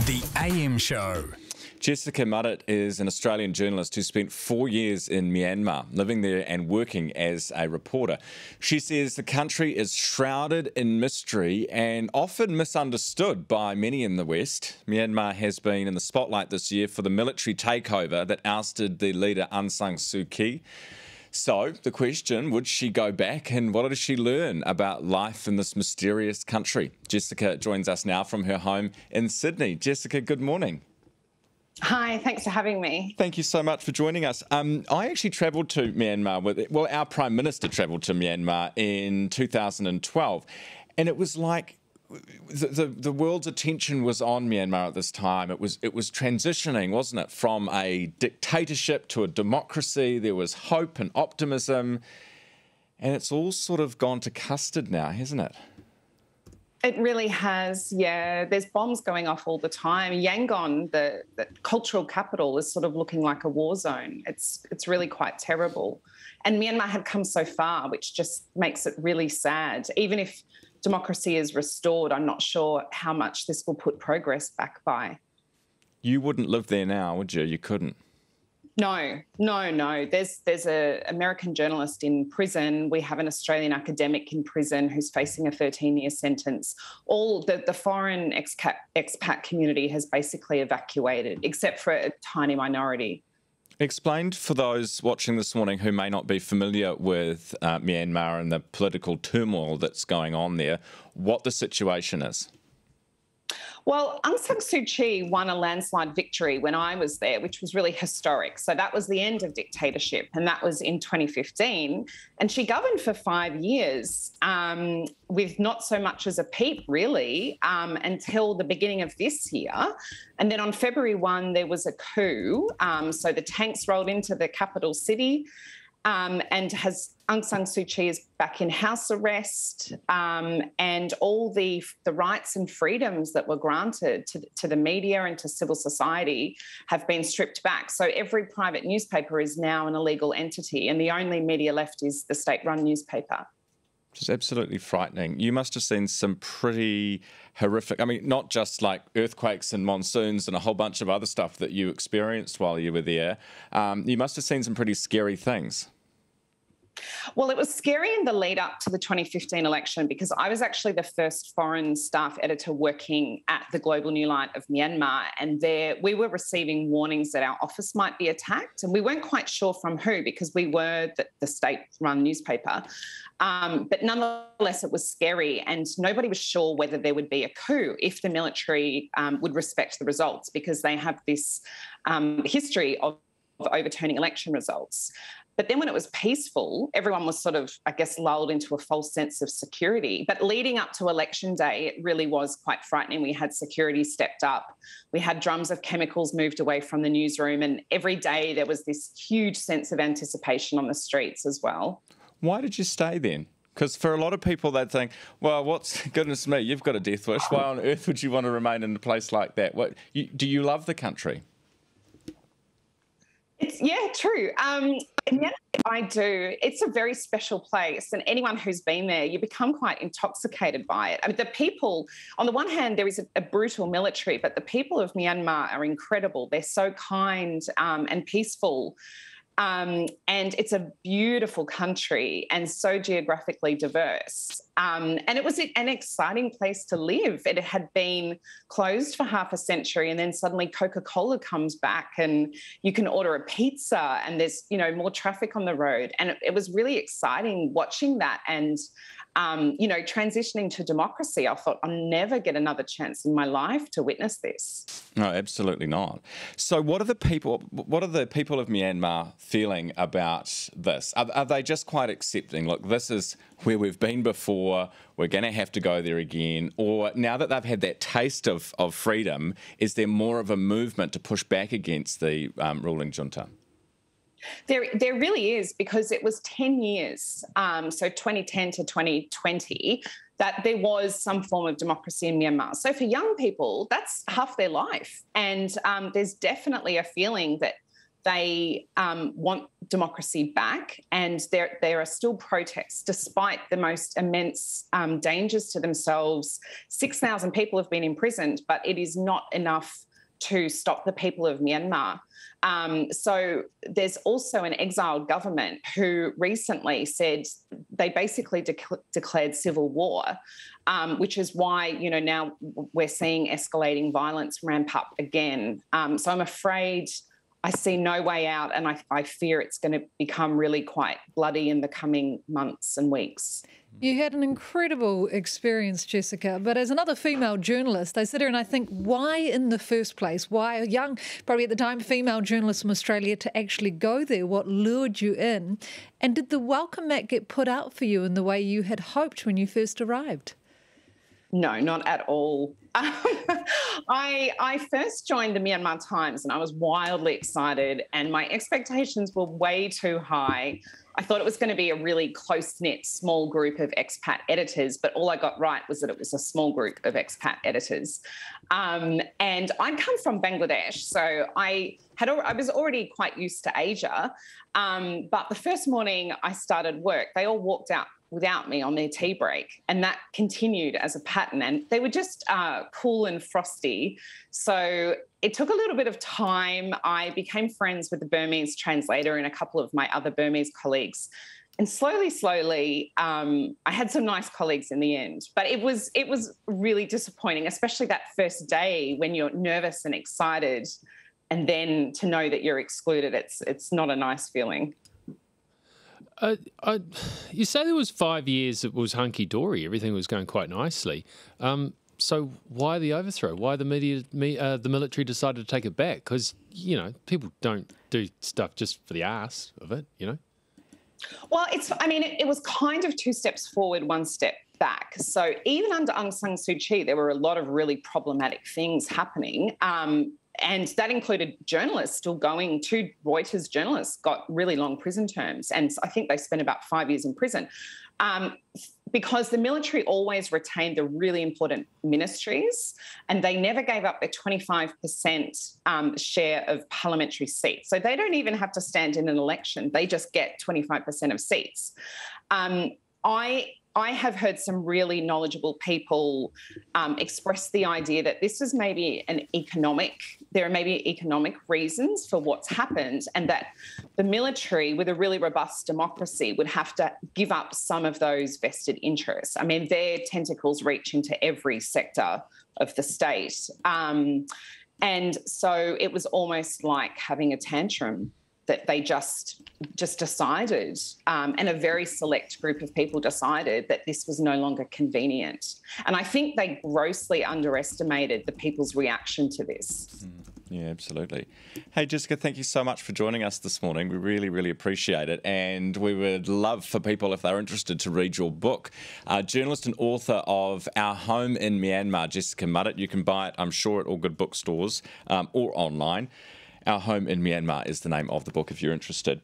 The AM Show. Jessica Mudditt is an Australian journalist who spent 4 years in Myanmar, living there and working as a reporter. She says the country is shrouded in mystery and often misunderstood by many in the West. Myanmar has been in the spotlight this year for the military takeover that ousted the leader Aung San Suu Kyi. So the question, would she go back, and what did she learn about life in this mysterious country? Jessica joins us now from her home in Sydney. Jessica, good morning. Hi, thanks for having me. Thank you so much for joining us. I actually travelled to Myanmar our Prime Minister travelled to Myanmar in 2012, and it was like the world's attention was on Myanmar at this time. It was transitioning, wasn't it, from a dictatorship to a democracy. There was hope and optimism, and it's all sort of gone to custard now, hasn't it? It really has, yeah. There's bombs going off all the time. Yangon, the cultural capital, is sort of looking like a war zone. It's really quite terrible. And Myanmar had come so far, which just makes it really sad. Even if democracy is restored, I'm not sure how much this will put progress back by. You wouldn't live there now, would you? You couldn't. No. There's an American journalist in prison. We have an Australian academic in prison who's facing a 13-year sentence. All the foreign expat community has basically evacuated, except for a tiny minority. Explain for those watching this morning who may not be familiar with Myanmar and the political turmoil that's going on there, what the situation is. Well, Aung San Suu Kyi won a landslide victory when I was there, which was really historic. So that was the end of dictatorship, and that was in 2015. And she governed for 5 years with not so much as a peep, really, until the beginning of this year. And then on February 1, there was a coup. So the tanks rolled into the capital city. And Aung San Suu Kyi is back in house arrest, and all the rights and freedoms that were granted to the media and to civil society have been stripped back. So every private newspaper is now an illegal entity, and the only media left is the state-run newspaper. It's absolutely frightening. You must have seen some pretty horrific, not just like earthquakes and monsoons and a whole bunch of other stuff that you experienced while you were there. You must have seen some pretty scary things. Well, it was scary in the lead up to the 2015 election because I was actually the first foreign staff editor working at the Global New Light of Myanmar, and there we were receiving warnings that our office might be attacked, and we weren't quite sure from who because we were the state-run newspaper. But nonetheless, it was scary, and nobody was sure whether there would be a coup if the military would respect the results, because they have this history of overturning election results. But then when it was peaceful, everyone was sort of, I guess, lulled into a false sense of security. But leading up to election day, it really was quite frightening. We had security stepped up. We had drums of chemicals moved away from the newsroom. And every day there was this huge sense of anticipation on the streets as well. Why did you stay then? Because for a lot of people, they'd think, well, goodness me, you've got a death wish. Why on earth would you want to remain in a place like that? Do you love the country? True. Yeah, I do. It's a very special place, and anyone who's been there, you become quite intoxicated by it. The people, on the one hand, there is a brutal military, but the people of Myanmar are incredible. They're so kind and peaceful. And it's a beautiful country and so geographically diverse. And it was an exciting place to live. It had been closed for half a century, and then suddenly Coca-Cola comes back and you can order a pizza, and there's, more traffic on the road. And it was really exciting watching that and, transitioning to democracy. I thought I'll never get another chance in my life to witness this. No, absolutely not. So what are the people of Myanmar feeling about this? Are they just quite accepting, look, this is where we've been before, we're going to have to go there again? Or now that they've had that taste of freedom, is there more of a movement to push back against the ruling junta? There really is, because it was 10 years, so 2010 to 2020, that there was some form of democracy in Myanmar. So for young people, that's half their life. And there's definitely a feeling that they want democracy back, and there are still protests despite the most immense dangers to themselves. 6,000 people have been imprisoned, but it is not enough to stop the people of Myanmar. So there's also an exiled government who recently said they basically declared civil war, which is why, now we're seeing escalating violence ramp up again. So I'm afraid I see no way out, and I fear it's going to become really quite bloody in the coming months and weeks. You had an incredible experience, Jessica, but as another female journalist, I sit here and I think, why in the first place? Why a young, probably at the time, female journalist from Australia to actually go there? What lured you in? And did the welcome mat get put out for you in the way you had hoped when you first arrived? No, not at all. I first joined the Myanmar Times and I was wildly excited, and my expectations were way too high. I thought it was going to be a really close-knit, small group of expat editors, but all I got right was that it was a small group of expat editors. And I'd come from Bangladesh, so I was already quite used to Asia. But the first morning I started work, they all walked out without me on their tea break, and that continued as a pattern, and they were just cool and frosty. So it took a little bit of time. I became friends with the Burmese translator and a couple of my other Burmese colleagues, and slowly, I had some nice colleagues in the end. But it was really disappointing, especially that first day when you're nervous and excited, and then to know that you're excluded. It's not a nice feeling. You say there was 5 years it was hunky-dory, everything was going quite nicely. So why the overthrow? Why the military decided to take it back? Because, people don't do stuff just for the arse of it, Well, it was kind of 2 steps forward, 1 step back. So even under Aung San Suu Kyi, there were a lot of really problematic things happening. And that included journalists still going. 2 Reuters journalists got really long prison terms, and I think they spent about 5 years in prison, because the military always retained the really important ministries, and they never gave up their 25% share of parliamentary seats. So they don't even have to stand in an election. They just get 25% of seats. I have heard some really knowledgeable people express the idea that this is maybe there are maybe economic reasons for what's happened, and that the military, with a really robust democracy, would have to give up some of those vested interests. I mean, their tentacles reach into every sector of the state. And so it was almost like having a tantrum, that they just decided, and a very select group of people decided that this was no longer convenient. And I think they grossly underestimated the people's reaction to this. Yeah, absolutely. Hey, Jessica, thank you so much for joining us this morning. We really, really appreciate it. And we would love for people, if they're interested, to read your book. Journalist and author of Our Home in Myanmar, Jessica Mudditt. You can buy it, I'm sure, at all good bookstores or online. Our Home in Myanmar is the name of the book if you're interested.